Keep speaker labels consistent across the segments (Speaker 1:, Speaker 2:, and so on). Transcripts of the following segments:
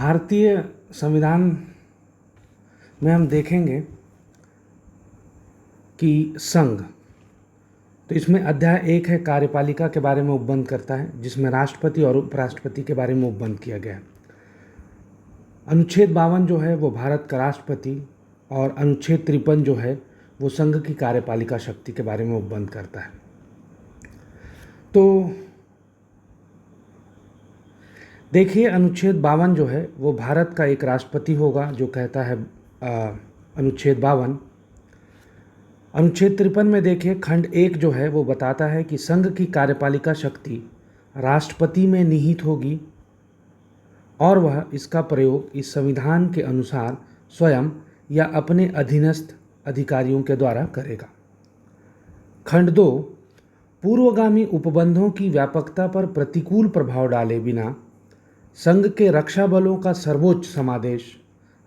Speaker 1: भारतीय संविधान में हम देखेंगे कि संघ, तो इसमें अध्याय 1 है कार्यपालिका के बारे में उपबंध करता है, जिसमें राष्ट्रपति और उपराष्ट्रपति के बारे में उपबंध किया गया है। अनुच्छेद 52 जो है वो भारत का राष्ट्रपति और अनुच्छेद 53 जो है वो संघ की कार्यपालिका शक्ति के बारे में उपबंध करता है। तो देखिए, अनुच्छेद 52 जो है वो भारत का एक राष्ट्रपति होगा जो कहता है अनुच्छेद 52। अनुच्छेद 53 में देखिए, खंड 1 जो है वो बताता है कि संघ की कार्यपालिका शक्ति राष्ट्रपति में निहित होगी और वह इसका प्रयोग इस संविधान के अनुसार स्वयं या अपने अधीनस्थ अधिकारियों के द्वारा करेगा। खंड 2 पूर्वगामी उपबंधों की व्यापकता पर प्रतिकूल प्रभाव डाले बिना संघ के रक्षा बलों का सर्वोच्च समादेश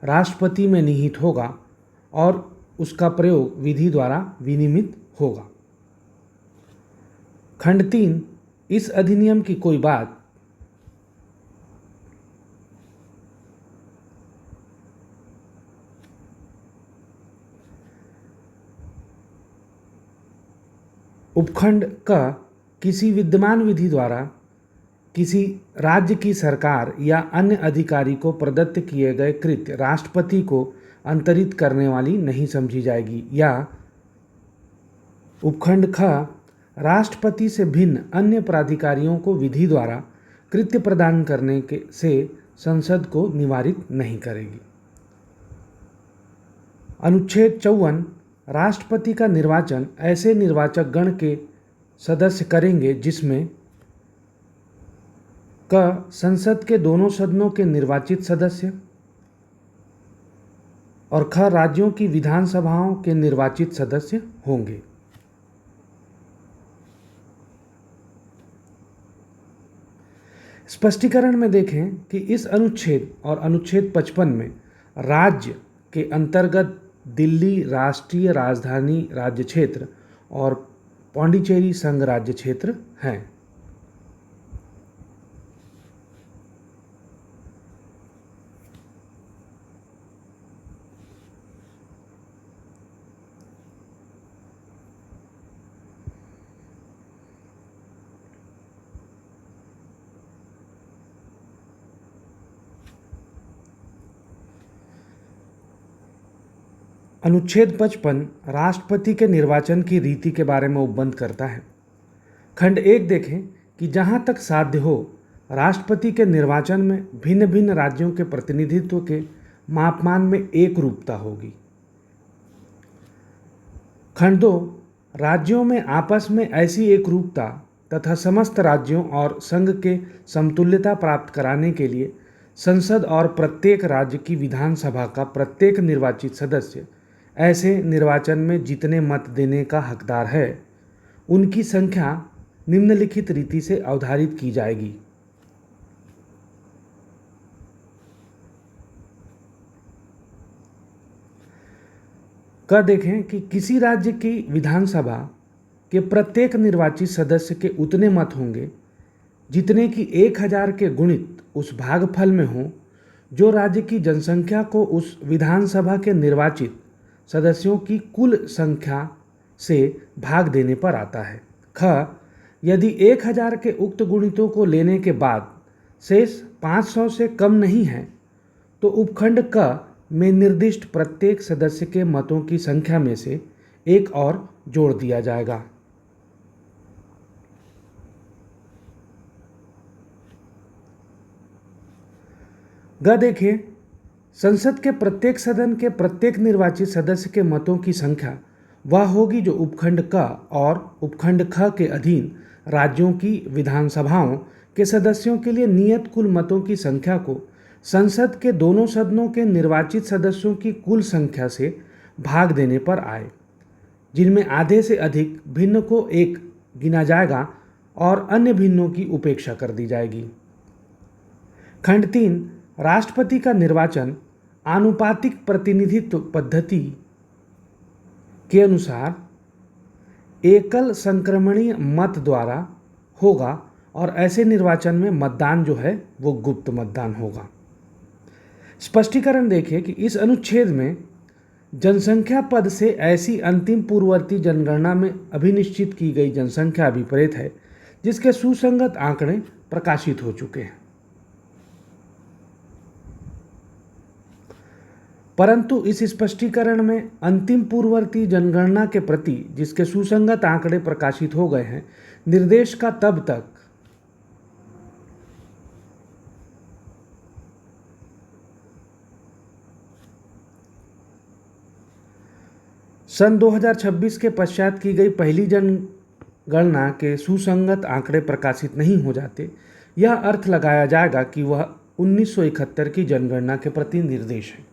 Speaker 1: राष्ट्रपति में निहित होगा और उसका प्रयोग विधि द्वारा विनियमित होगा। खंड 3 इस अधिनियम की कोई बात उपखंड का किसी विद्यमान विधि द्वारा किसी राज्य की सरकार या अन्य अधिकारी को प्रदत्त किए गए कृत्य राष्ट्रपति को अंतरित करने वाली नहीं समझी जाएगी, या उपखंड ख राष्ट्रपति से भिन्न अन्य प्राधिकारियों को विधि द्वारा कृत्य प्रदान करने के से संसद को निवारित नहीं करेगी। अनुच्छेद 54 राष्ट्रपति का निर्वाचन ऐसे निर्वाचक गण के सदस्य करेंगे जिसमें क संसद के दोनों सदनों के निर्वाचित सदस्य और ख राज्यों की विधानसभाओं के निर्वाचित सदस्य होंगे। स्पष्टीकरण में देखें कि इस अनुच्छेद और अनुच्छेद 55 में राज्य के अंतर्गत दिल्ली राष्ट्रीय राजधानी राज्य क्षेत्र और पांडिचेरी संघ राज्य क्षेत्र हैं। अनुच्छेद 55 राष्ट्रपति के निर्वाचन की रीति के बारे में उपबंध करता है। खंड 1 देखें कि जहां तक साध्य हो राष्ट्रपति के निर्वाचन में भिन्न भिन्न राज्यों के प्रतिनिधित्व के मापमान में एक रूपता होगी। खंड 2 राज्यों में आपस में ऐसी एक रूपता तथा समस्त राज्यों और संघ के समतुल्यता प्राप्त कराने के लिए संसद और प्रत्येक राज्य की विधानसभा का प्रत्येक निर्वाचित सदस्य ऐसे निर्वाचन में जितने मत देने का हकदार है उनकी संख्या निम्नलिखित रीति से अवधारित की जाएगी। क देखें कि किसी राज्य की विधानसभा के प्रत्येक निर्वाचित सदस्य के उतने मत होंगे जितने कि 1000 के गुणित उस भागफल में हो जो राज्य की जनसंख्या को उस विधानसभा के निर्वाचित सदस्यों की कुल संख्या से भाग देने पर आता है। ख यदि 1000 के उक्त गुणितों को लेने के बाद शेष 500 से कम नहीं है तो उपखंड क में निर्दिष्ट प्रत्येक सदस्य के मतों की संख्या में से एक और जोड़ दिया जाएगा। ग देखिए, संसद के प्रत्येक सदन के प्रत्येक निर्वाचित सदस्य के मतों की संख्या वह होगी जो उपखंड क और उपखंड ख के अधीन राज्यों की विधानसभाओं के सदस्यों के लिए नियत कुल मतों की संख्या को संसद के दोनों सदनों के निर्वाचित सदस्यों की कुल संख्या से भाग देने पर आए, जिनमें आधे से अधिक भिन्न को एक गिना जाएगा और अन्य भिन्नों की उपेक्षा कर दी जाएगी। खंड 3 राष्ट्रपति का निर्वाचन आनुपातिक प्रतिनिधित्व पद्धति के अनुसार एकल संक्रमणीय मत द्वारा होगा और ऐसे निर्वाचन में मतदान जो है वो गुप्त मतदान होगा। स्पष्टीकरण देखिए कि इस अनुच्छेद में जनसंख्या पद से ऐसी अंतिम पूर्ववर्ती जनगणना में अभिनिश्चित की गई जनसंख्या अभिप्रेत है जिसके सुसंगत आंकड़े प्रकाशित हो चुके हैं। परंतु इस स्पष्टीकरण में अंतिम पूर्ववर्ती जनगणना के प्रति जिसके सुसंगत आंकड़े प्रकाशित हो गए हैं निर्देश का तब तक सन 2026 के पश्चात की गई पहली जनगणना के सुसंगत आंकड़े प्रकाशित नहीं हो जाते, यह अर्थ लगाया जाएगा कि वह 1971 की जनगणना के प्रति निर्देश है।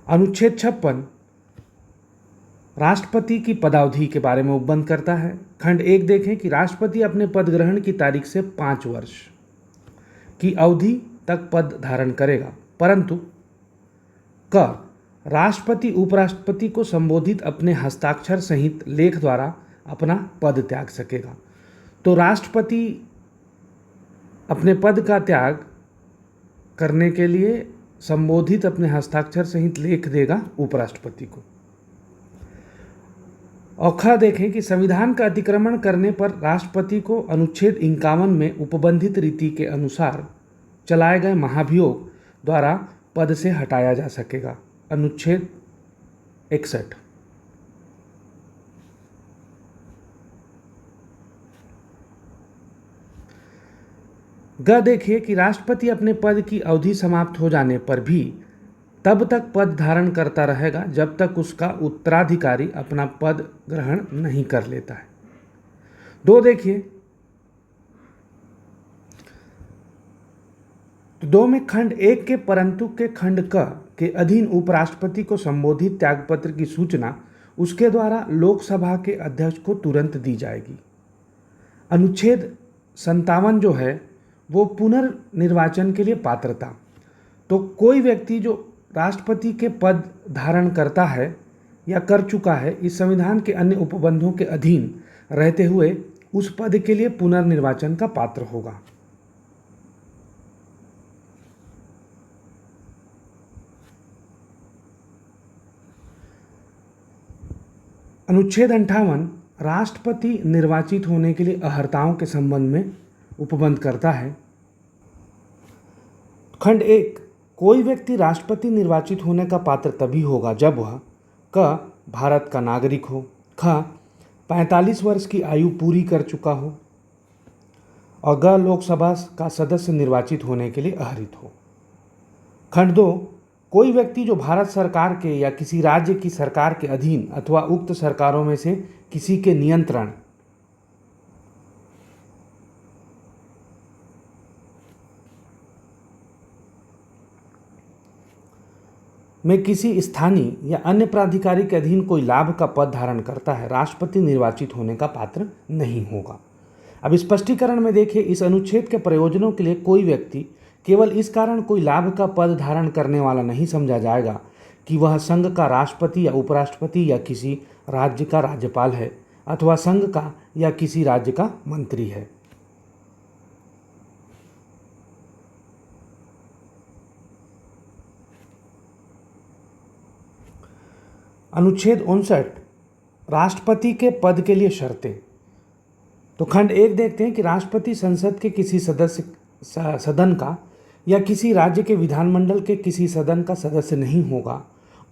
Speaker 1: अनुच्छेद 56 राष्ट्रपति की पदावधि के बारे में उपबंध करता है। खंड 1 देखें कि राष्ट्रपति अपने पद ग्रहण की तारीख से 5 वर्ष की अवधि तक पद धारण करेगा, परंतु क राष्ट्रपति उपराष्ट्रपति को संबोधित अपने हस्ताक्षर सहित लेख द्वारा अपना पद त्याग सकेगा। तो राष्ट्रपति अपने पद का त्याग करने के लिए संबोधित अपने हस्ताक्षर सहित लेख देगा उपराष्ट्रपति को। और ख देखें कि संविधान का अतिक्रमण करने पर राष्ट्रपति को अनुच्छेद 51 में उपबंधित रीति के अनुसार चलाए गए महाभियोग द्वारा पद से हटाया जा सकेगा। अनुच्छेद 61 ग देखिए कि राष्ट्रपति अपने पद की अवधि समाप्त हो जाने पर भी तब तक पद धारण करता रहेगा जब तक उसका उत्तराधिकारी अपना पद ग्रहण नहीं कर लेता है। 2 देखिए तो 2 में खंड 1 के परंतु के खंड क के अधीन उपराष्ट्रपति को संबोधित त्यागपत्र की सूचना उसके द्वारा लोकसभा के अध्यक्ष को तुरंत दी जाएगी। अनुच्छेद 57 जो है वो पुनर्निर्वाचन के लिए पात्रता। तो कोई व्यक्ति जो राष्ट्रपति के पद धारण करता है या कर चुका है इस संविधान के अन्य उपबंधों के अधीन रहते हुए उस पद के लिए पुनर्निर्वाचन का पात्र होगा। अनुच्छेद 58 राष्ट्रपति निर्वाचित होने के लिए अर्हताओं के संबंध में उपबंध करता है। खंड 1 कोई व्यक्ति राष्ट्रपति निर्वाचित होने का पात्र तभी होगा जब वह क भारत का नागरिक हो, ख 45 वर्ष की आयु पूरी कर चुका हो और ग लोकसभा का सदस्य निर्वाचित होने के लिए अर्हित हो। खंड 2 कोई व्यक्ति जो भारत सरकार के या किसी राज्य की सरकार के अधीन अथवा उक्त सरकारों में से किसी के नियंत्रण में किसी स्थानीय या अन्य प्राधिकारी के अधीन कोई लाभ का पद धारण करता है राष्ट्रपति निर्वाचित होने का पात्र नहीं होगा। अब स्पष्टीकरण में देखिए इस अनुच्छेद के प्रयोजनों के लिए कोई व्यक्ति केवल इस कारण कोई लाभ का पद धारण करने वाला नहीं समझा जाएगा कि वह संघ का राष्ट्रपति या उपराष्ट्रपति या किसी राज्य का राज्यपाल है अथवा संघ का या किसी राज्य का मंत्री है। अनुच्छेद 59 राष्ट्रपति के पद के लिए शर्तें। तो खंड 1 देखते हैं कि राष्ट्रपति संसद के किसी सदन का या किसी राज्य के विधानमंडल के किसी सदन का सदस्य नहीं होगा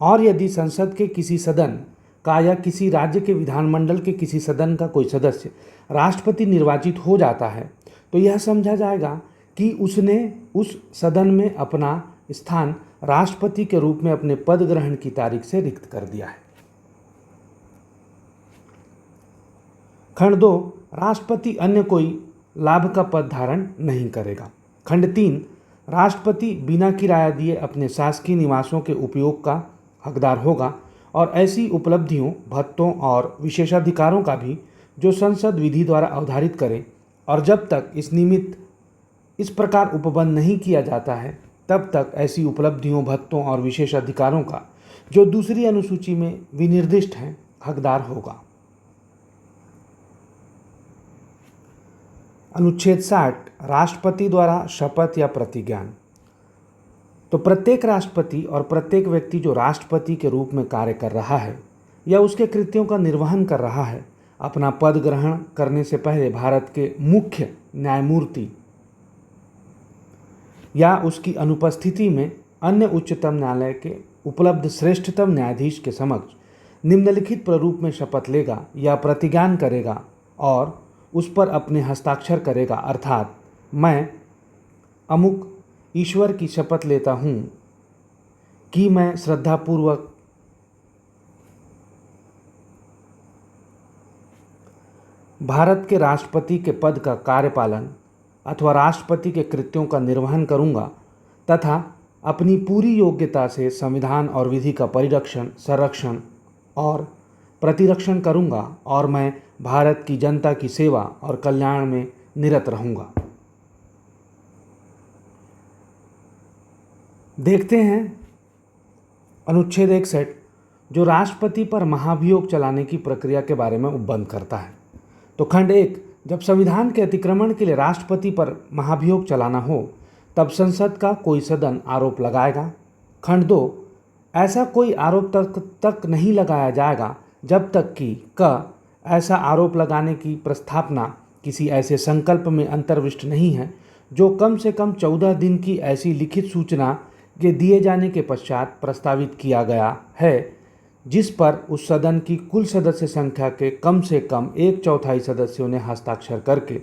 Speaker 1: और यदि संसद के किसी सदन का या किसी राज्य के विधानमंडल के किसी सदन का कोई सदस्य राष्ट्रपति निर्वाचित हो जाता है तो यह समझा जाएगा कि उसने उस सदन में अपना स्थान राष्ट्रपति के रूप में अपने पद ग्रहण की तारीख से रिक्त कर दिया है। खंड 2 राष्ट्रपति अन्य कोई लाभ का पद धारण नहीं करेगा। खंड 3 राष्ट्रपति बिना किराया दिए अपने शासकीय निवासों के उपयोग का हकदार होगा और ऐसी उपलब्धियों, भत्तों और विशेषाधिकारों का भी जो संसद विधि द्वारा अवधारित करे और जब तक इस निमित्त इस प्रकार उपबंध नहीं किया जाता है तब तक ऐसी उपलब्धियों, भत्तों और विशेषाधिकारों का जो दूसरी अनुसूची में विनिर्दिष्ट हैं हकदार होगा। अनुच्छेद 60 राष्ट्रपति द्वारा शपथ या प्रतिज्ञान। तो प्रत्येक राष्ट्रपति और प्रत्येक व्यक्ति जो राष्ट्रपति के रूप में कार्य कर रहा है या उसके कृत्यों का निर्वहन कर रहा है, अपना पद ग्रहण करने से पहले भारत के मुख्य न्यायमूर्ति या उसकी अनुपस्थिति में अन्य उच्चतम न्यायालय के उपलब्ध श्रेष्ठतम न्यायाधीश के समक्ष निम्नलिखित प्रारूप में शपथ लेगा या प्रतिज्ञान करेगा और उस पर अपने हस्ताक्षर करेगा, अर्थात मैं अमुक ईश्वर की शपथ लेता हूँ कि मैं श्रद्धापूर्वक भारत के राष्ट्रपति के पद का कार्यपालन अथवा राष्ट्रपति के कृत्यों का निर्वहन करूँगा तथा अपनी पूरी योग्यता से संविधान और विधि का परिरक्षण, संरक्षण और प्रतिरक्षण करूँगा और मैं भारत की जनता की सेवा और कल्याण में निरत रहूँगा। देखते हैं अनुच्छेद 61 जो राष्ट्रपति पर महाभियोग चलाने की प्रक्रिया के बारे में उपबंध करता है। तो खंड 1, जब संविधान के अतिक्रमण के लिए राष्ट्रपति पर महाभियोग चलाना हो तब संसद का कोई सदन आरोप लगाएगा। खंड 2, ऐसा कोई आरोप तक नहीं लगाया जाएगा जब तक कि क ऐसा आरोप लगाने की प्रस्तावना किसी ऐसे संकल्प में अंतर्विष्ट नहीं है जो कम से कम 14 दिन की ऐसी लिखित सूचना के दिए जाने के पश्चात प्रस्तावित किया गया है जिस पर उस सदन की कुल सदस्य संख्या के कम से कम 1/4 सदस्यों ने हस्ताक्षर करके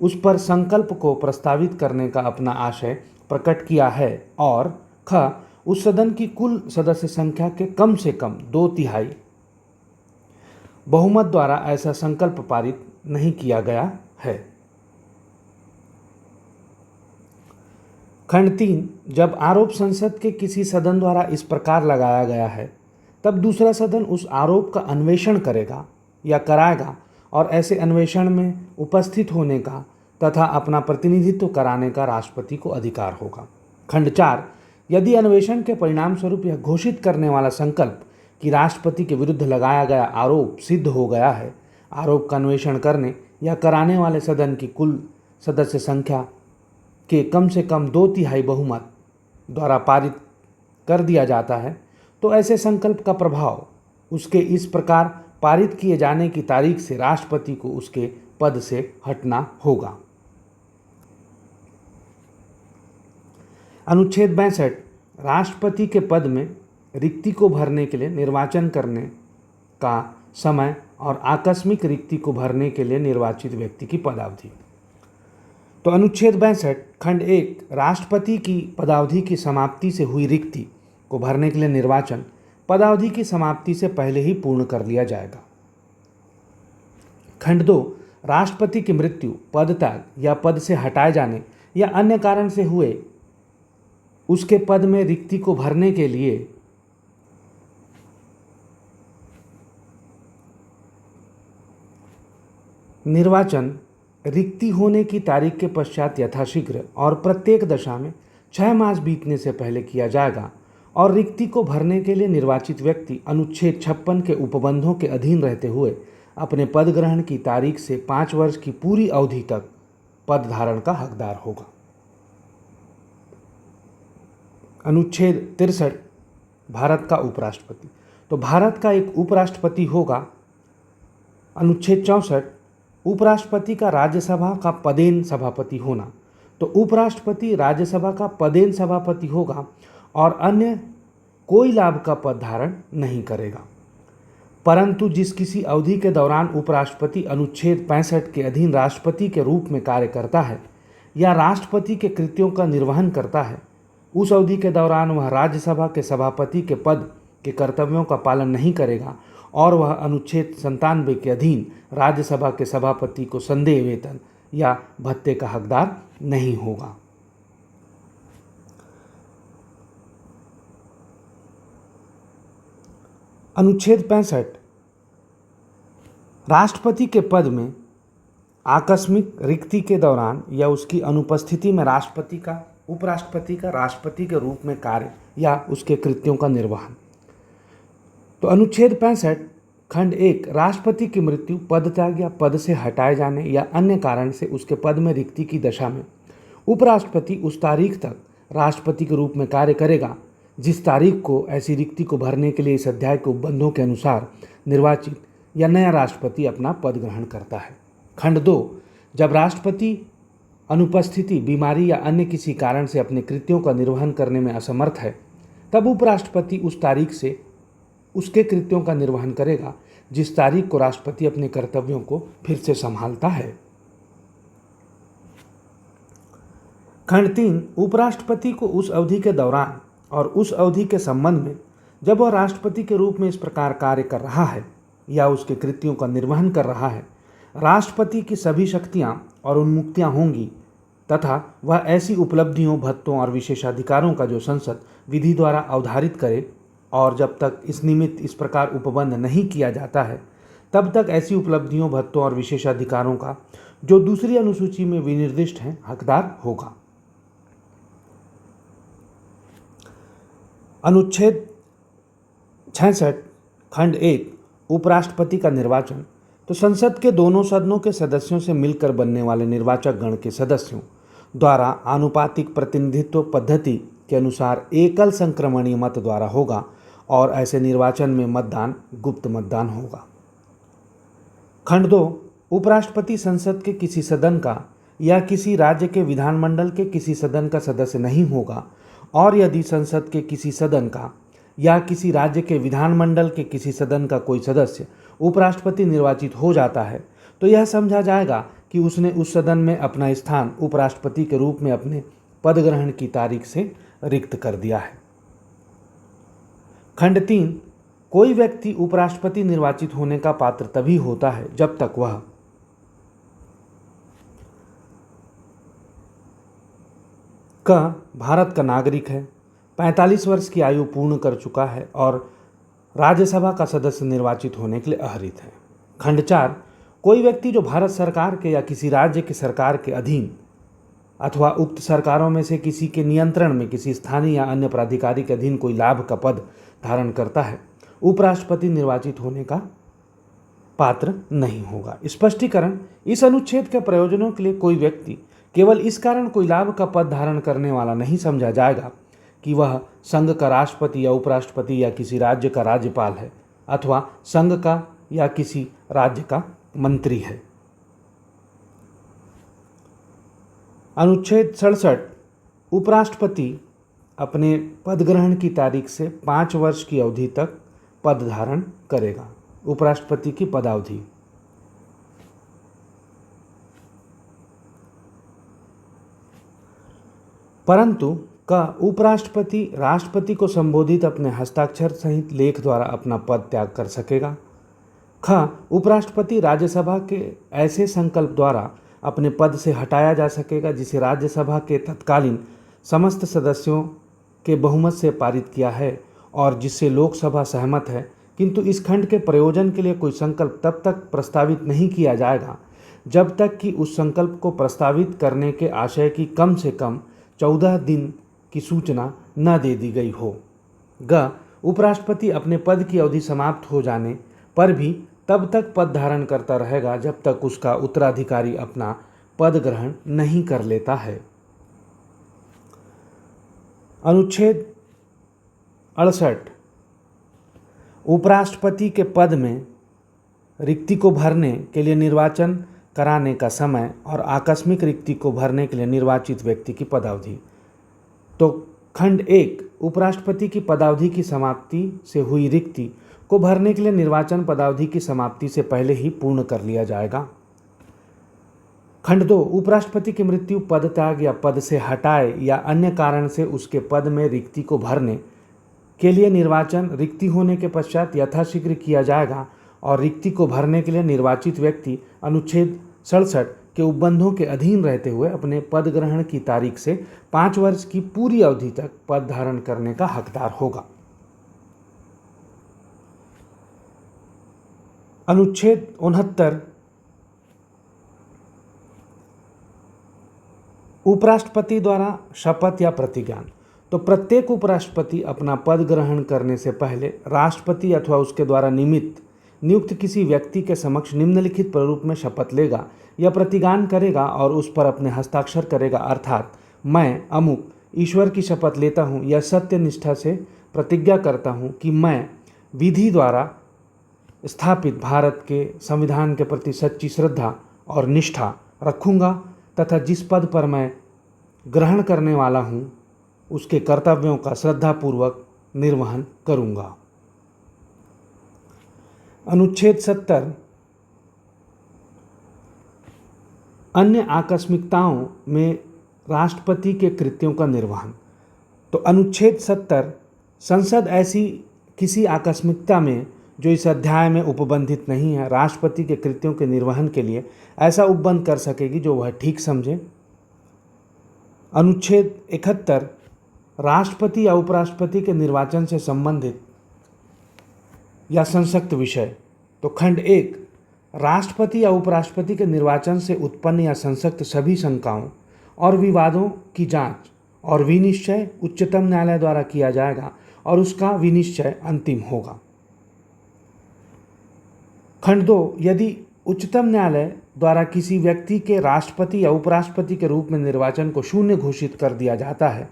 Speaker 1: उस पर संकल्प को प्रस्तावित करने का अपना आशय प्रकट किया है, और ख उस सदन की कुल सदस्य संख्या के कम से कम 2/3 बहुमत द्वारा ऐसा संकल्प पारित नहीं किया गया है। खंड 3, जब आरोप संसद के किसी सदन द्वारा इस प्रकार लगाया गया है तब दूसरा सदन उस आरोप का अन्वेषण करेगा या कराएगा और ऐसे अन्वेषण में उपस्थित होने का तथा अपना प्रतिनिधित्व कराने का राष्ट्रपति को अधिकार होगा। खंड 4, यदि अन्वेषण के परिणाम स्वरूप यह घोषित करने वाला संकल्प कि राष्ट्रपति के विरुद्ध लगाया गया आरोप सिद्ध हो गया है, आरोप का अन्वेषण करने या कराने वाले सदन की कुल सदस्य संख्या के कम से कम 2/3 बहुमत द्वारा पारित कर दिया जाता है, तो ऐसे संकल्प का प्रभाव उसके इस प्रकार पारित किए जाने की तारीख से राष्ट्रपति को उसके पद से हटना होगा। अनुच्छेद 62, राष्ट्रपति के पद में रिक्ति को भरने के लिए निर्वाचन करने का समय और आकस्मिक रिक्ति को भरने के लिए निर्वाचित व्यक्ति की पदावधि। तो अनुच्छेद 62 खंड 1, राष्ट्रपति की पदावधि की समाप्ति से हुई रिक्ति को भरने के लिए निर्वाचन पदावधि की समाप्ति से पहले ही पूर्ण कर लिया जाएगा। खंड 2, राष्ट्रपति की मृत्यु, पद त्याग या पद से हटाए जाने या अन्य कारण से हुए उसके पद में रिक्ति को भरने के लिए निर्वाचन रिक्ति होने की तारीख के पश्चात यथाशीघ्र और प्रत्येक दशा में 6 मास बीतने से पहले किया जाएगा और रिक्ति को भरने के लिए निर्वाचित व्यक्ति अनुच्छेद 56 के उपबंधों के अधीन रहते हुए अपने पद ग्रहण की तारीख से 5 वर्ष की पूरी अवधि तक पद धारण का हकदार होगा। अनुच्छेद 63 भारत का उपराष्ट्रपति। तो भारत का एक उपराष्ट्रपति होगा। अनुच्छेद 64 उपराष्ट्रपति का राज्यसभा का पदेन सभापति होना। तो उपराष्ट्रपति राज्यसभा का पदेन सभापति होगा और अन्य कोई लाभ का पद धारण नहीं करेगा, परंतु जिस किसी अवधि के दौरान उपराष्ट्रपति अनुच्छेद 65 के अधीन राष्ट्रपति के रूप में कार्य करता है या राष्ट्रपति के कृत्यों का निर्वहन करता है, उस अवधि के दौरान वह राज्यसभा के सभापति के पद के कर्तव्यों का पालन नहीं करेगा और वह अनुच्छेद 97 के अधीन राज्यसभा के सभापति को संदेह वेतन या भत्ते का हकदार नहीं होगा। अनुच्छेद 65 राष्ट्रपति के पद में आकस्मिक रिक्ति के दौरान या उसकी अनुपस्थिति में राष्ट्रपति का उपराष्ट्रपति का राष्ट्रपति के रूप में कार्य या उसके कृत्यों का निर्वहन। तो अनुच्छेद 65 खंड 1 राष्ट्रपति की मृत्यु, पद त्याग या पद से हटाए जाने या अन्य कारण से उसके पद में रिक्ति की दशा में उपराष्ट्रपति उस तारीख तक राष्ट्रपति के रूप में कार्य करेगा, जिस तारीख को ऐसी रिक्ति को भरने के लिए इस अध्याय के उपबंधों के अनुसार निर्वाचित या नया राष्ट्रपति अपना पद ग्रहण करता है। खंड 2, जब राष्ट्रपति अनुपस्थिति, बीमारी या अन्य किसी कारण से अपने कृत्यों का निर्वहन करने में असमर्थ है, तब उपराष्ट्रपति उस तारीख से उसके कृत्यों का निर्वहन करेगा जिस तारीख को राष्ट्रपति अपने कर्तव्यों को फिर से संभालता है। खंड 3, उपराष्ट्रपति को उस अवधि के दौरान और उस अवधि के संबंध में जब वह राष्ट्रपति के रूप में इस प्रकार कार्य कर रहा है या उसके कृत्यों का निर्वहन कर रहा है, राष्ट्रपति की सभी शक्तियां और उन्मुक्तियां होंगी तथा वह ऐसी उपलब्धियों, भत्तों और विशेषाधिकारों का जो संसद विधि द्वारा अवधारित करे, और जब तक इस निमित्त इस प्रकार उपबंध नहीं किया जाता है तब तक ऐसी उपलब्धियों, भत्तों और विशेषाधिकारों का जो दूसरी अनुसूची में विनिर्दिष्ट है हकदार होगा। अनुच्छेद 66 खंड 1, उपराष्ट्रपति का निर्वाचन। तो संसद के दोनों सदनों के सदस्यों से मिलकर बनने वाले निर्वाचक गण के सदस्यों द्वारा आनुपातिक प्रतिनिधित्व पद्धति के अनुसार एकल संक्रमणीय मत द्वारा होगा और ऐसे निर्वाचन में मतदान गुप्त मतदान होगा। खंड 2, उपराष्ट्रपति संसद के किसी सदन का या किसी राज्य के विधानमंडल के किसी सदन का सदस्य नहीं होगा, और यदि संसद के किसी सदन का या किसी राज्य के विधानमंडल के किसी सदन का कोई सदस्य उपराष्ट्रपति निर्वाचित हो जाता है तो यह समझा जाएगा कि उसने उस सदन में अपना स्थान उपराष्ट्रपति के रूप में अपने पद ग्रहण की तारीख से रिक्त कर दिया है। खंड 3, कोई व्यक्ति उपराष्ट्रपति निर्वाचित होने का पात्र तभी होता है जब तक वह भारत का नागरिक है, 45 वर्ष की आयु पूर्ण कर चुका है और राज्यसभा का सदस्य निर्वाचित होने के लिए अहरित है। खंड 4, कोई व्यक्ति जो भारत सरकार के या किसी राज्य की सरकार के अधीन अथवा उक्त सरकारों में से किसी के नियंत्रण में किसी स्थानीय या अन्य प्राधिकारी के अधीन कोई लाभ का पद धारण करता है, उपराष्ट्रपति निर्वाचित होने का पात्र नहीं होगा। स्पष्टीकरण, इस अनुच्छेद के प्रयोजनों के लिए कोई व्यक्ति केवल इस कारण कोई लाभ का पद धारण करने वाला नहीं समझा जाएगा कि वह संघ का राष्ट्रपति या उपराष्ट्रपति या किसी राज्य का राज्यपाल है अथवा संघ का या किसी राज्य का मंत्री है। अनुच्छेद 67, उपराष्ट्रपति अपने पद ग्रहण की तारीख से 5 वर्ष की अवधि तक पद धारण करेगा। उपराष्ट्रपति की पदावधि। परंतु उपराष्ट्रपति राष्ट्रपति को संबोधित अपने हस्ताक्षर सहित लेख द्वारा अपना पद त्याग कर सकेगा। उपराष्ट्रपति राज्यसभा के ऐसे संकल्प द्वारा अपने पद से हटाया जा सकेगा जिसे राज्यसभा के तत्कालीन समस्त सदस्यों के बहुमत से पारित किया है और जिससे लोकसभा सहमत है, किंतु इस खंड के प्रयोजन के लिए कोई संकल्प तब तक प्रस्तावित नहीं किया जाएगा जब तक कि उस संकल्प को प्रस्तावित करने के आशय की कम से कम 14 दिन की सूचना न दे दी गई हो। उपराष्ट्रपति अपने पद की अवधि समाप्त हो जाने पर भी तब तक पद धारण करता रहेगा जब तक उसका उत्तराधिकारी अपना पद ग्रहण नहीं कर लेता है। अनुच्छेद 68, उपराष्ट्रपति के पद में रिक्ति को भरने के लिए निर्वाचन कराने का समय और आकस्मिक रिक्ति को भरने के लिए निर्वाचित व्यक्ति की पदावधि। तो खंड 1, उपराष्ट्रपति की पदावधि की समाप्ति से हुई रिक्ति को भरने के लिए निर्वाचन पदावधि की समाप्ति से पहले ही पूर्ण कर लिया जाएगा। खंड 2, उपराष्ट्रपति की मृत्यु, पद त्याग या पद से हटाए या अन्य कारण से उसके पद में रिक्ति को भरने के लिए निर्वाचन रिक्ति होने के पश्चात यथाशीघ्र किया जाएगा और रिक्ति को भरने के लिए निर्वाचित व्यक्ति अनुच्छेद 67 के उपबंधों के अधीन रहते हुए अपने पद ग्रहण की तारीख से 5 वर्ष की पूरी अवधि तक पद धारण करने का हकदार होगा। अनुच्छेद 69, उपराष्ट्रपति द्वारा शपथ या प्रतिज्ञान। तो प्रत्येक उपराष्ट्रपति अपना पद ग्रहण करने से पहले राष्ट्रपति अथवा उसके द्वारा नियुक्त किसी व्यक्ति के समक्ष निम्नलिखित प्रारूप में शपथ लेगा या प्रतिज्ञान करेगा और उस पर अपने हस्ताक्षर करेगा, अर्थात मैं अमुक ईश्वर की शपथ लेता हूँ या सत्य निष्ठा से प्रतिज्ञा करता हूँ कि मैं विधि द्वारा स्थापित भारत के संविधान के प्रति सच्ची श्रद्धा और निष्ठा रखूँगा तथा जिस पद पर मैं ग्रहण करने वाला हूँ उसके कर्तव्यों का श्रद्धापूर्वक निर्वहन करूँगा। अनुच्छेद 70 अन्य आकस्मिकताओं में राष्ट्रपति के कृत्यों का निर्वहन। तो अनुच्छेद 70 संसद ऐसी किसी आकस्मिकता में जो इस अध्याय में उपबंधित नहीं है राष्ट्रपति के कृत्यों के निर्वहन के लिए ऐसा उपबंध कर सकेगी जो वह ठीक समझे। अनुच्छेद 71 राष्ट्रपति या उपराष्ट्रपति के निर्वाचन से संबंधित या संसक्त विषय। तो खंड 1 राष्ट्रपति या उपराष्ट्रपति के निर्वाचन से उत्पन्न या संसक्त सभी शंकाओं और विवादों की जांच और विनिश्चय उच्चतम न्यायालय द्वारा किया जाएगा और उसका विनिश्चय अंतिम होगा। खंड 2 यदि उच्चतम न्यायालय द्वारा किसी व्यक्ति के राष्ट्रपति या उपराष्ट्रपति के रूप में निर्वाचन को शून्य घोषित कर दिया जाता है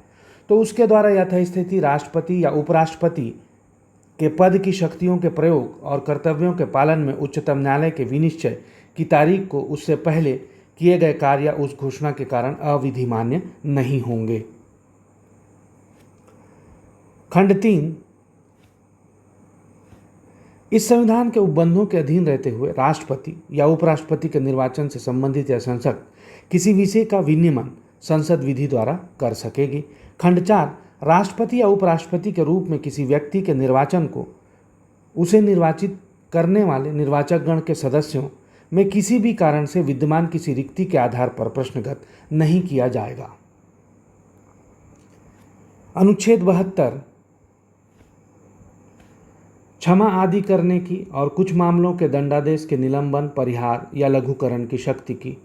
Speaker 1: तो उसके द्वारा यथास्थिति राष्ट्रपति या उपराष्ट्रपति के पद की शक्तियों के प्रयोग और कर्तव्यों के पालन में उच्चतम न्यायालय के विनिश्चय की तारीख को उससे पहले किए गए कार्य या उस घोषणा के कारण अविधिमान्य नहीं होंगे। खंड 3 इस संविधान के उपबंधों के अधीन रहते हुए राष्ट्रपति या उपराष्ट्रपति के निर्वाचन से संबंधित या संसद किसी विषय का विनियमन संसद विधि द्वारा कर सकेगी। खंड 4 राष्ट्रपति या उपराष्ट्रपति के रूप में किसी व्यक्ति के निर्वाचन को उसे निर्वाचित करने वाले निर्वाचकगण के सदस्यों में किसी भी कारण से विद्यमान किसी रिक्ति के आधार पर प्रश्नगत नहीं किया जाएगा। अनुच्छेद 72 क्षमा आदि करने की और कुछ मामलों के दंडादेश के निलंबन परिहार या लघुकरण की शक्ति की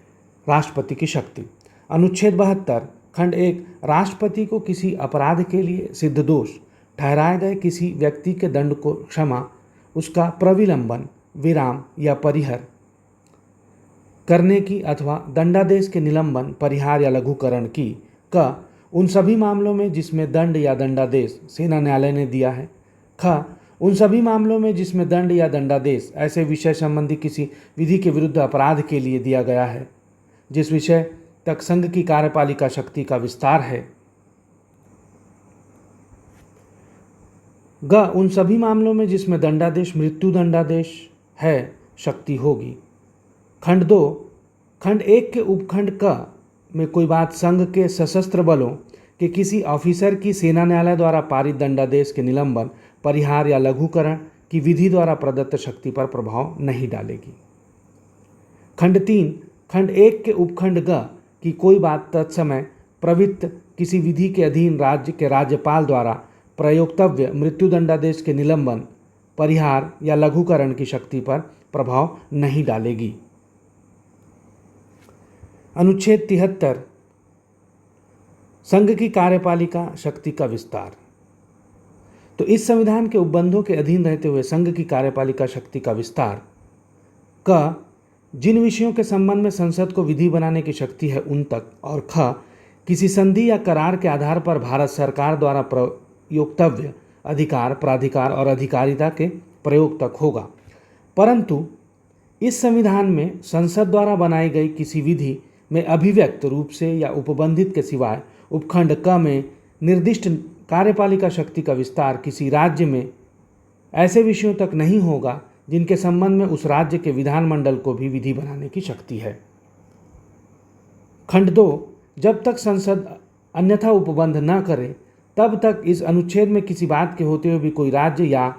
Speaker 1: राष्ट्रपति की शक्ति। अनुच्छेद 72 खंड 1 राष्ट्रपति को किसी अपराध के लिए सिद्ध दोष ठहराए गए किसी व्यक्ति के दंड को क्षमा उसका प्रविलंबन विराम या परिहर करने की अथवा दंडादेश के निलंबन परिहार या लघुकरण की क उन सभी मामलों में जिसमें दंड या दंडादेश सेना न्यायालय ने दिया है। ख उन सभी मामलों में जिसमें दंड या दंडादेश ऐसे विषय संबंधी किसी विधि के विरुद्ध अपराध के लिए दिया गया है जिस विषय तक संघ की कार्यपालिका शक्ति का विस्तार है। ग उन सभी मामलों में जिसमें दंडादेश मृत्यु दंडादेश है शक्ति होगी। खंड 2 खंड 1 के उपखंड क में कोई बात संघ के सशस्त्र बलों के किसी ऑफिसर की सेना न्यायालय द्वारा पारित दंडादेश के निलंबन परिहार या लघुकरण की विधि द्वारा प्रदत्त शक्ति पर प्रभाव नहीं डालेगी। खंड 3 खंड 1 के उपखंड ग की कोई बात तत्समय प्रवृत्त किसी विधि के अधीन राज्य के राज्यपाल द्वारा प्रयोक्तव्य मृत्यु दंडादेश के निलंबन परिहार या लघुकरण की शक्ति पर प्रभाव नहीं डालेगी। अनुच्छेद 73 संघ की कार्यपालिका शक्ति का विस्तार। तो इस संविधान के उपबंधों के अधीन रहते हुए संघ की कार्यपालिका शक्ति का विस्तार क जिन विषयों के संबंध में संसद को विधि बनाने की शक्ति है उन तक और ख किसी संधि या करार के आधार पर भारत सरकार द्वारा प्रयोक्तव्य अधिकार प्राधिकार और अधिकारिता के प्रयोग तक होगा। परंतु इस संविधान में संसद द्वारा बनाई गई किसी विधि में अभिव्यक्त रूप से या उपबंधित के सिवाय उपखंड क में निर्दिष्ट कार्यपालिका शक्ति का विस्तार किसी राज्य में ऐसे विषयों तक नहीं होगा जिनके संबंध में उस राज्य के विधानमंडल को भी विधि बनाने की शक्ति है। खंड 2 जब तक संसद अन्यथा उपबंध न करे तब तक इस अनुच्छेद में किसी बात के होते हुए भी कोई राज्य या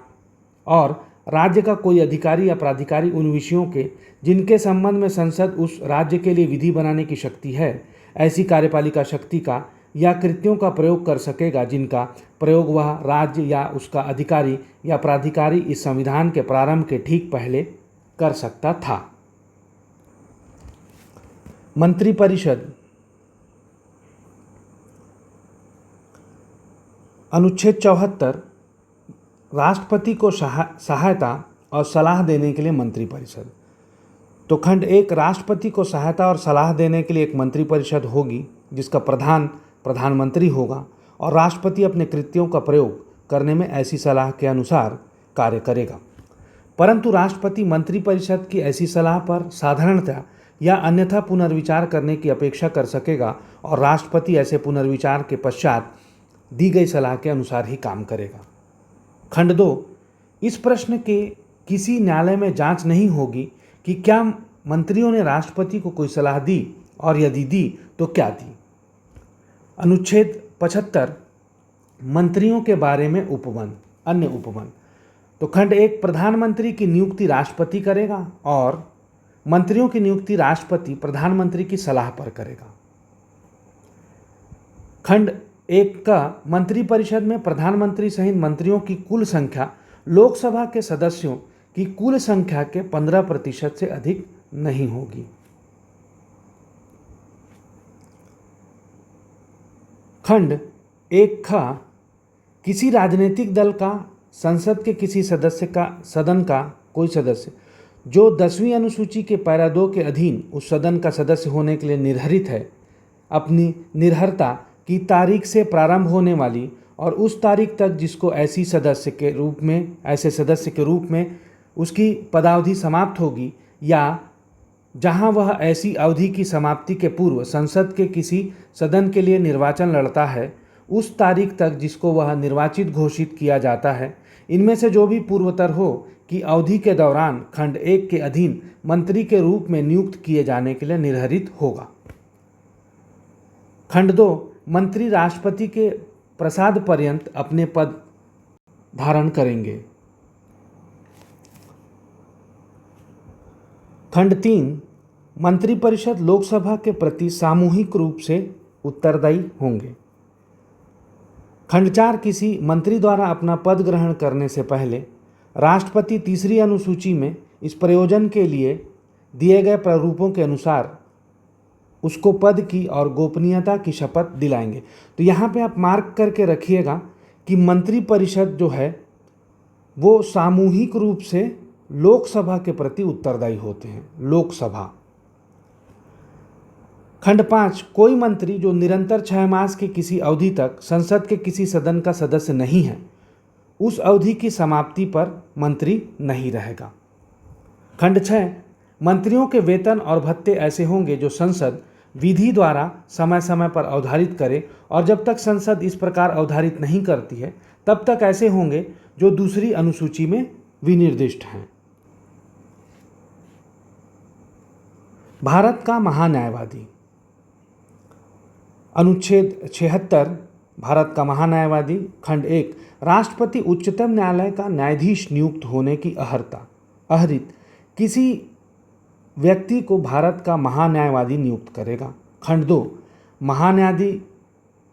Speaker 1: और राज्य का कोई अधिकारी या प्राधिकारी उन विषयों के जिनके संबंध में संसद उस राज्य के लिए विधि बनाने की शक्ति है ऐसी कार्यपालिका शक्ति का या कृत्यों का प्रयोग कर सकेगा जिनका प्रयोग वह राज्य या उसका अधिकारी या प्राधिकारी इस संविधान के प्रारंभ के ठीक पहले कर सकता था। मंत्रिपरिषद। अनुच्छेद 74 राष्ट्रपति को सहायता और सलाह देने के लिए मंत्रिपरिषद। तो खंड 1 राष्ट्रपति को सहायता और सलाह देने के लिए एक मंत्रिपरिषद होगी जिसका प्रधान प्रधानमंत्री होगा और राष्ट्रपति अपने कृत्यों का प्रयोग करने में ऐसी सलाह के अनुसार कार्य करेगा। परंतु राष्ट्रपति मंत्रिपरिषद की ऐसी सलाह पर साधारणतः या अन्यथा पुनर्विचार करने की अपेक्षा कर सकेगा और राष्ट्रपति ऐसे पुनर्विचार के पश्चात दी गई सलाह के अनुसार ही काम करेगा। खंड 2, इस प्रश्न के किसी न्यायालय में जांच नहीं होगी कि क्या मंत्रियों ने राष्ट्रपति को कोई सलाह दी और यदि दी तो क्या दी। अनुच्छेद 75, मंत्रियों के बारे में उपबंध, अन्य उपबंध। तो खंड 1, प्रधानमंत्री की नियुक्ति राष्ट्रपति करेगा और मंत्रियों की नियुक्ति राष्ट्रपति प्रधानमंत्री की सलाह पर करेगा। खंड 1 का मंत्रिपरिषद में प्रधानमंत्री सहित मंत्रियों की कुल संख्या लोकसभा के सदस्यों की कुल संख्या के 15% से अधिक नहीं होगी। खंड 1 का, किसी राजनीतिक दल का संसद के किसी सदन का कोई सदस्य जो 10वीं अनुसूची के पैरा 2 के अधीन उस सदन का सदस्य होने के लिए निर्धारित है, अपनी निर्भरता की तारीख से प्रारंभ होने वाली और उस तारीख तक जिसको ऐसे सदस्य के रूप में उसकी पदावधि समाप्त होगी, या जहां वह ऐसी अवधि की समाप्ति के पूर्व संसद के किसी सदन के लिए निर्वाचन लड़ता है, उस तारीख तक जिसको वह निर्वाचित घोषित किया जाता है, इनमें से जो भी पूर्वतर हो कि अवधि के दौरान खंड 1 के अधीन मंत्री के रूप में नियुक्त किए जाने के लिए निर्धारित होगा। खंड 2, मंत्री राष्ट्रपति के प्रसाद पर्यंत अपने पद धारण करेंगे। खंड 3, मंत्रिपरिषद लोकसभा के प्रति सामूहिक रूप से उत्तरदायी होंगे। खंड 4, किसी मंत्री द्वारा अपना पद ग्रहण करने से पहले राष्ट्रपति तीसरी अनुसूची में इस प्रयोजन के लिए दिए गए प्रारूपों के अनुसार उसको पद की और गोपनीयता की शपथ दिलाएंगे। तो यहाँ पे आप मार्क करके रखिएगा कि मंत्रिपरिषद जो है वो सामूहिक रूप से लोकसभा के प्रति उत्तरदायी होते हैं। लोकसभा। खंड 5, कोई मंत्री जो निरंतर 6 मास की किसी अवधि तक संसद के किसी सदन का सदस्य नहीं है, उस अवधि की समाप्ति पर मंत्री नहीं रहेगा। खंड 6, मंत्रियों के वेतन और भत्ते ऐसे होंगे जो संसद विधि द्वारा समय समय पर अवधारित करे, और जब तक संसद इस प्रकार अवधारित नहीं करती है तब तक ऐसे होंगे जो दूसरी अनुसूची में विनिर्दिष्ट हैं। भारत का महान्यायवादी। अनुच्छेद 76, भारत का महान्यायवादी। खंड 1, राष्ट्रपति उच्चतम न्यायालय का न्यायाधीश नियुक्त होने की अहरित किसी व्यक्ति को भारत का महान्यायवादी नियुक्त करेगा। खंड 2,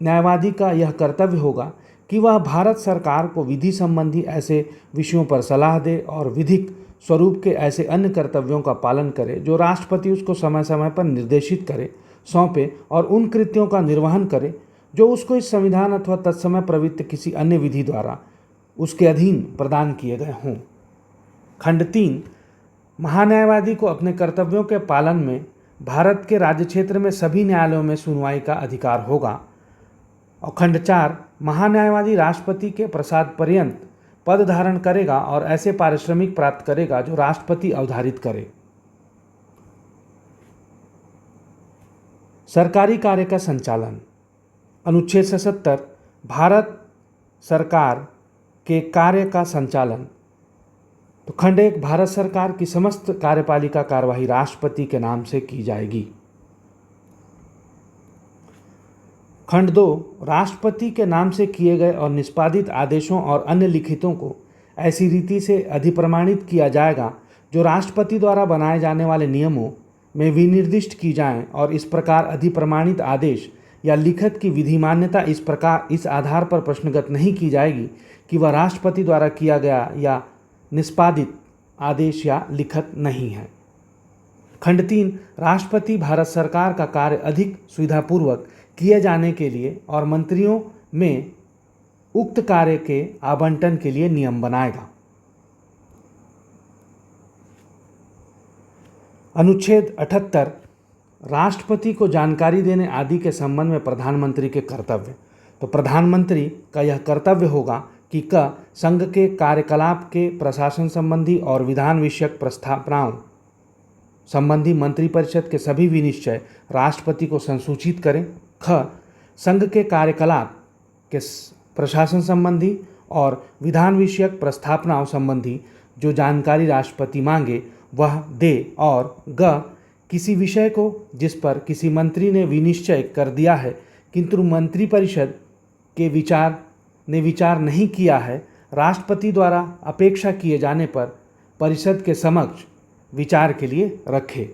Speaker 1: न्यायवादी का यह कर्तव्य होगा कि वह भारत सरकार को विधि संबंधी ऐसे विषयों पर सलाह दे और विधिक स्वरूप के ऐसे अन्य कर्तव्यों का पालन करे जो राष्ट्रपति उसको समय समय पर निर्देशित करे, सौंपे और उन कृत्यों का निर्वहन करे जो उसको इस संविधान अथवा तत्समय प्रवृत्त किसी अन्य विधि द्वारा उसके अधीन प्रदान किए गए हों। खंड 3, महान्यायवादी को अपने कर्तव्यों के पालन में भारत के राज्य क्षेत्र में सभी न्यायालयों में सुनवाई का अधिकार होगा। और खंड 4, महान्यायवादी राष्ट्रपति के प्रसाद पर्यंत पद धारण करेगा और ऐसे पारिश्रमिक प्राप्त करेगा जो राष्ट्रपति अवधारित करे। सरकारी कार्य का संचालन। अनुच्छेद 77, भारत सरकार के कार्य का संचालन। तो खंड 1, भारत सरकार की समस्त कार्यपालिका कार्यवाही राष्ट्रपति के नाम से की जाएगी। खंड 2, राष्ट्रपति के नाम से किए गए और निष्पादित आदेशों और अन्य लिखितों को ऐसी रीति से अधिप्रमाणित किया जाएगा जो राष्ट्रपति द्वारा बनाए जाने वाले नियमों में विनिर्दिष्ट की जाएं, और इस प्रकार अधिप्रमाणित आदेश या लिखत की विधिमान्यता इस आधार पर प्रश्नगत नहीं की जाएगी कि वह राष्ट्रपति द्वारा किया गया या निष्पादित आदेश या लिखत नहीं है। खंड 3, राष्ट्रपति भारत सरकार का कार्य अधिक सुविधापूर्वक किए जाने के लिए और मंत्रियों में उक्त कार्य के आवंटन के लिए नियम बनाएगा। अनुच्छेद 78, राष्ट्रपति को जानकारी देने आदि के संबंध में प्रधानमंत्री के कर्तव्य। तो प्रधानमंत्री का यह कर्तव्य होगा कि क संघ के कार्यकलाप के प्रशासन संबंधी और विधान विषयक प्रस्तावनाओं संबंधी मंत्रिपरिषद के सभी विनिश्चय राष्ट्रपति को संसूचित करें। ख संघ के कार्यकलाप के प्रशासन संबंधी और विधान विषयक प्रस्तावनाओं संबंधी जो जानकारी राष्ट्रपति मांगे वह दे। और ग किसी विषय को जिस पर किसी मंत्री ने विनिश्चय कर दिया है किंतु मंत्रिपरिषद के विचार नहीं किया है, राष्ट्रपति द्वारा अपेक्षा किए जाने पर परिषद के समक्ष विचार के लिए रखे।